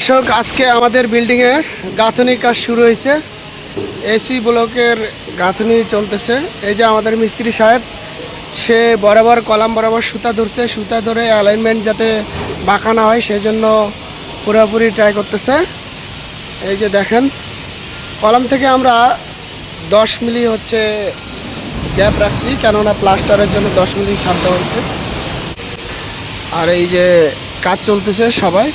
দর্শক, আজকে আমাদের বিল্ডিংয়ে গাঁথনি কাজ শুরু হয়েছে। এসি ব্লকের গাঁথনি চলতেছে। এই যে আমাদের মিস্ত্রি সাহেব, সে বরাবর কলাম বরাবর সুতা ধরছে। সুতা ধরে অ্যালাইনমেন্ট যাতে বাঁকা না হয় সেজন্য পুরোপুরি ট্রাই করতেছে। এই যে দেখেন, কলাম থেকে আমরা 10 মিলি হচ্ছে গ্যাপ রাখছি, কেননা প্লাস্টারের জন্য 10 মিলি ছাড়তে হয়েছে। আর এই যে কাজ চলতেছে সবাই।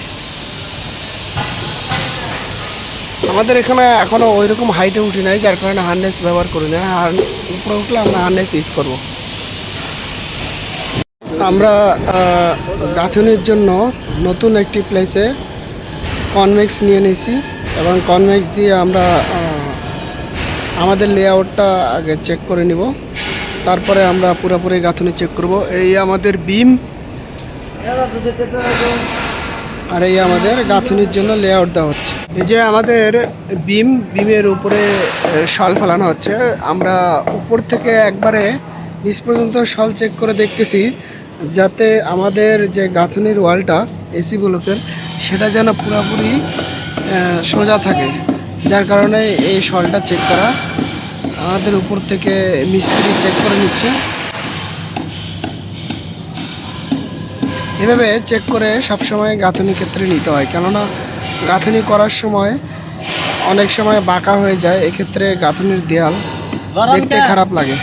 আমাদের এখানে এখনও ওই রকম হাইটে উঠি নাই, যার কারণে হার্নেস ব্যবহার করি না। আর উপরে উঠলে আমরা হার্নেস ইউজ করব। আমরা গাঁথনির জন্য নতুন একটি প্লেসে কনভেক্স নিয়ে নিয়েছি এবং কনভেক্স দিয়ে আমরা আমাদের লেআউটটা আগে চেক করে নিব। তারপরে আমরা পুরোপুরি গাঁথনি চেক করব। এই আমাদের বিম, আর এই আমাদের গাঁথনির জন্য লেআউট দেওয়া হচ্ছে। এই যে আমাদের বিমের উপরে শল ফেলানো হচ্ছে। আমরা উপর থেকে একবারে নিচ পর্যন্ত শল চেক করে দেখতেছি, যাতে আমাদের যে গাঁথনির ওয়ালটা এসি ব্লকের, সেটা যেন পুরোপুরি সোজা থাকে। যার কারণে এই শলটা চেক করা। আমাদের উপর থেকে মিস্ত্রি চেক করে নিচ্ছে। এভাবে চেক করে সবসময় গাঁথনি ক্ষেত্রে নিতে হয়, কেননা গাঁথনি করার সময় অনেক সময় বাঁকা হয়ে যায়। এক্ষেত্রে গাঁথনির দেয়াল দেখতে খারাপ লাগে।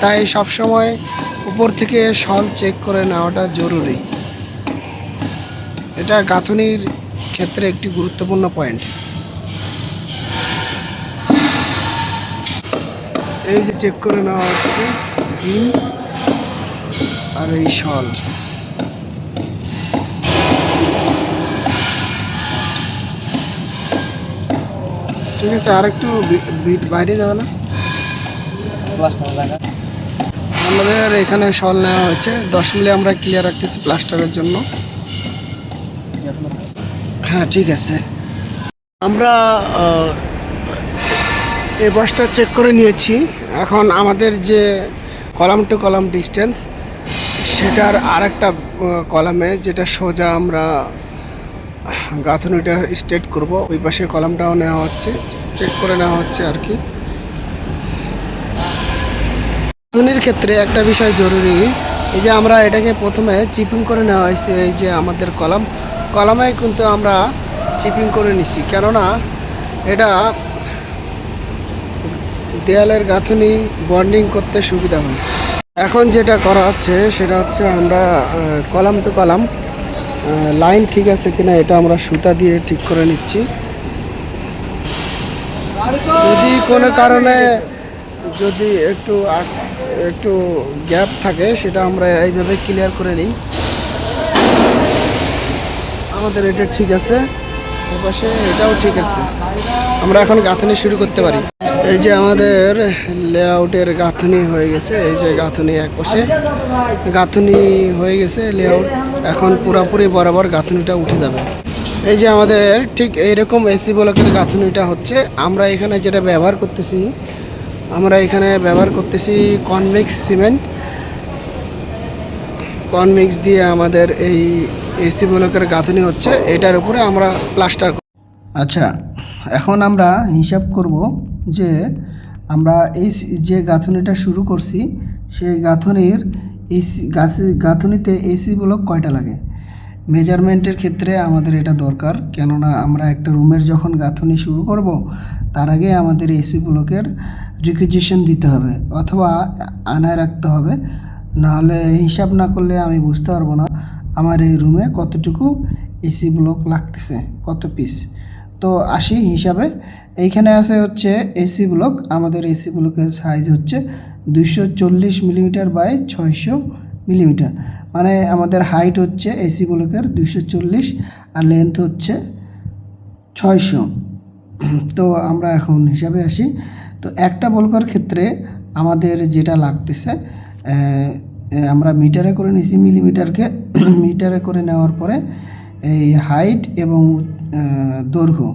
তাই সবসময় উপর থেকে শল চেক করে নেওয়াটা জরুরি। এটা গাঁথনির ক্ষেত্রে একটি গুরুত্বপূর্ণ পয়েন্ট। এই যে চেক করে নেওয়া হচ্ছে বিম আর এই শল। ঠিক আছে, আর একটু বাইরে যাবে না? আমাদের এখানে শল নেওয়া হয়েছে 10 মিলি। আমরা ক্লিয়ার রাখতেছি প্লাস্টারের জন্য। হ্যাঁ, ঠিক আছে। আমরা এই বাসটা চেক করে নিয়েছি। এখন আমাদের যে কলাম টু কলাম ডিস্টেন্স, সেটার আর একটা কলামে যেটা সোজা আমরা গাঁথনিটা স্ট্রেট করব, ওই পাশে কলামটাও নেওয়া হচ্ছে, চেক করে নেওয়া হচ্ছে আর কি। গাঁথনির ক্ষেত্রে একটা বিষয় জরুরি, এই যে আমরা এটাকে প্রথমে চিপিং করে নেওয়া হয়েছে। এই যে আমাদের কলামে কিন্তু আমরা চিপিং করে নিছি, কেননা এটা দেয়ালের গাঁথনি বন্ডিং করতে সুবিধা হয়। এখন যেটা করা হচ্ছে সেটা হচ্ছে আমরা কলাম টু কলাম লাইন ঠিক আছে কিনা এটা আমরা সুতা দিয়ে ঠিক করে নিচ্ছি। যদি কোনো কারণে যদি একটু গ্যাপ থাকে, সেটা আমরা এইভাবে ক্লিয়ার করে নিই। আমাদের এটা ঠিক আছে, ওপাশে এটাও ঠিক আছে। আমরা এখন গাঁথনি শুরু করতে পারি। এই যে আমাদের লেআউটের গাঁথনি হয়ে গেছে। এই যে গাঁথনি এক পাশে গাঁথনি হয়ে গেছে লেআউট। এখন পুরোপুরি বরাবর গাঁথনিটা উঠে যাবে। এই যে আমাদের ঠিক এইরকম এসি ব্লকের গাঁথনিটা হচ্ছে। আমরা এখানে যেটা ব্যবহার করতেছি, কনভেক্স সিমেন্ট। কনভেক্স দিয়ে আমাদের এই এসি ব্লকের গাঁথনি হচ্ছে। এটার উপরে আমরা প্লাস্টার। আচ্ছা, এখন আমরা হিসাব করব যে আমরা এই যে গাঁথনিটা শুরু করছি, সেই গাঁথনিতে এসি ব্লক কয়টা লাগে। মেজারমেন্টের ক্ষেত্রে আমাদের এটা দরকার, কেননা আমরা একটা রুমের যখন গাঁথনি শুরু করব, তার আগে আমাদের এসি ব্লকের রিকুইজিশন দিতে হবে অথবা আনায় রাখতে হবে। নাহলে হিসাব না করলে আমি বুঝতে পারবো না আমার এই রুমে কতটুকু এসি ব্লক লাগতেছে, কত পিস। তো আসি হিসাবে। এইখানে আছে হচ্ছে এসি ব্লক। আমাদের এসি ব্লকের সাইজ হচ্ছে 240 মিলিমিটার বাই 600 মিলিমিটার। মানে আমাদের হাইট হচ্ছে এসি ব্লকের 240 আর লেন্থ হচ্ছে 600। তো আমরা এখন হিসাবে আসি। তো একটা ব্লকের ক্ষেত্রে আমাদের যেটা লাগতেছে, আমরা মিটারে করে নিছি, মিলিমিটারকে মিটারে করে নেওয়ার পরে এই হাইট এবং দৈর্ঘ্য,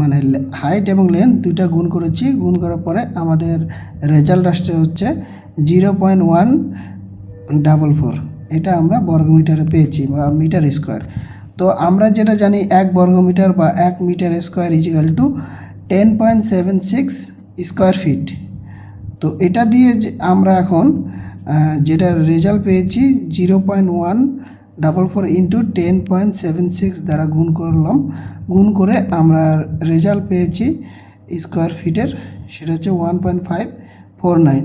মানে হাইট এবং লেন্থ দুইটা গুণ করেছি। গুণ করার পরে আমাদের রেজাল্ট আসছে হচ্ছে 0.144। এটা আমরা বর্গমিটারে পেয়েছি বা মিটার স্কোয়ার। তো আমরা যেটা জানি 1 বর্গমিটার বা 1 metre square is equal to 10.76 square feet. তো এটা দিয়ে আমরা এখন যেটা রেজাল্ট পেয়েছি 0.144 ইন্টু 10.76 দ্বারা গুণ করলাম, গুণ করে আমরা রেজাল্ট পেয়েছি স্কোয়ার ফিটের, সেটা হচ্ছে 1.549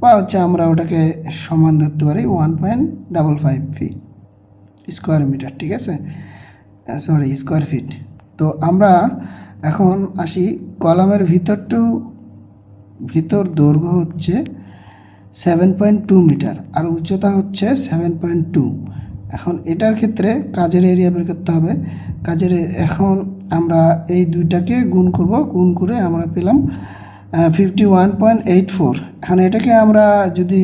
বা হচ্ছে আমরা ওটাকে সমান ধরতে পারি 1.55 ফিট স্কোয়ার মিটার, ঠিক আছে, সরি স্কোয়ার ফিট। তো আমরা এখন আসি কলামের ভিতর দৈর্ঘ্য হচ্ছে 7.2 মিটার আর উচ্চতা হচ্ছে 7.2। এখন এটার ক্ষেত্রে কাজের এরিয়া বের করতে হবে। এখন আমরা এই দুইটাকে গুণ করব, গুণ করে আমরা পেলাম 51.84। এখন এটাকে আমরা যদি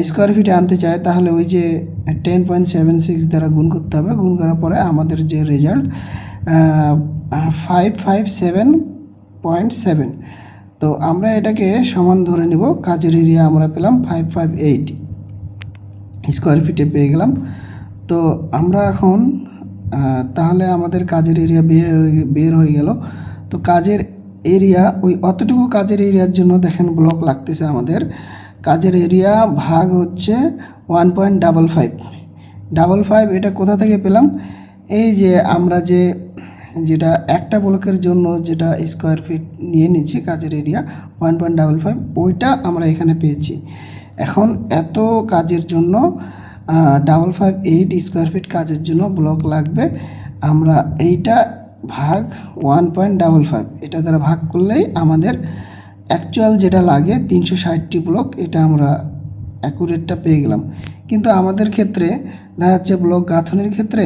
স্কোয়ার ফিটে আনতে চাই তাহলে ওই যে 10.76 দ্বারা গুণ করতে হবে। গুণ করার পরে আমাদের যে রেজাল্ট 557.7। তো আমরা এটাকে সমান ধরে নিব, কাজের এরিয়া আমরা পেলাম 558 স্কোয়ার ফিটে পেয়ে গেলাম। তো আমরা এখন তাহলে আমাদের কাজের এরিয়া বের হয়ে গেল। তো কাজের এরিয়া ওই অতটুকু কাজের এরিয়ার জন্য দেখেন ব্লক লাগতেছে আমাদের। কাজের এরিয়া ভাগ হচ্ছে 1.55। এটা কোথা থেকে পেলাম? এই যে আমরা যেটা একটা ব্লকের জন্য যেটা স্কোয়ার ফিট নিয়ে নিচ্ছি কাজের এরিয়া 1.55, ওইটা আমরা এখানে পেয়েছি। এখন এত কাজের জন্য 558 স্কোয়ার ফিট কাজের জন্য ব্লক লাগবে। আমরা এইটা ভাগ 1.55 এটা দ্বারা ভাগ করলেই আমাদের অ্যাকচুয়াল যেটা লাগে 360টি ব্লক, এটা আমরা অ্যাকুরেটটা পেয়ে গেলাম। কিন্তু আমাদের ক্ষেত্রে দেখা যাচ্ছে ব্লক গাঁথনির ক্ষেত্রে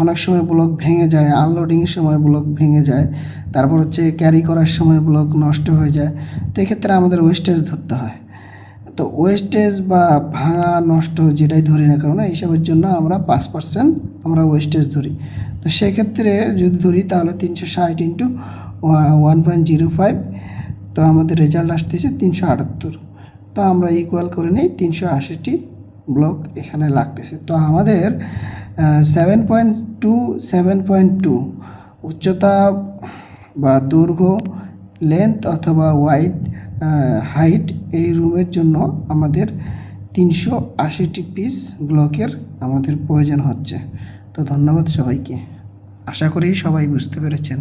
অনেক সময় ব্লক ভেঙে যায়, আনলোডিংয়ের সময় ব্লক ভেঙে যায়, তারপর হচ্ছে ক্যারি করার সময় ব্লক নষ্ট হয়ে যায়। তো এক্ষেত্রে আমাদের ওয়েস্টেজ ধরতে হয়। তো ওয়েস্টেজ বা ভাঙা নষ্ট যেটাই ধরি না কারণ এইসবের জন্য আমরা 5% আমরা ওয়েস্টেজ ধরি। তো সেক্ষেত্রে যদি ধরি তাহলে 360 ইন্টু 1.05, তো আমাদের রেজাল্ট আসতেছে 378। তো আমরা ইকুয়াল করে নিই 380টি ব্লক এখানে লাগতেছে। তো আমাদের 7.2 উচ্চতা বা দৈর্ঘ্য, লেন্থ অথবা হাইট এই রুমের জন্য আমাদের 380টি পিস ব্লকের আমাদের প্রয়োজন হচ্ছে। তো ধন্যবাদ সবাইকে, আশা করি সবাই বুঝতে পেরেছেন।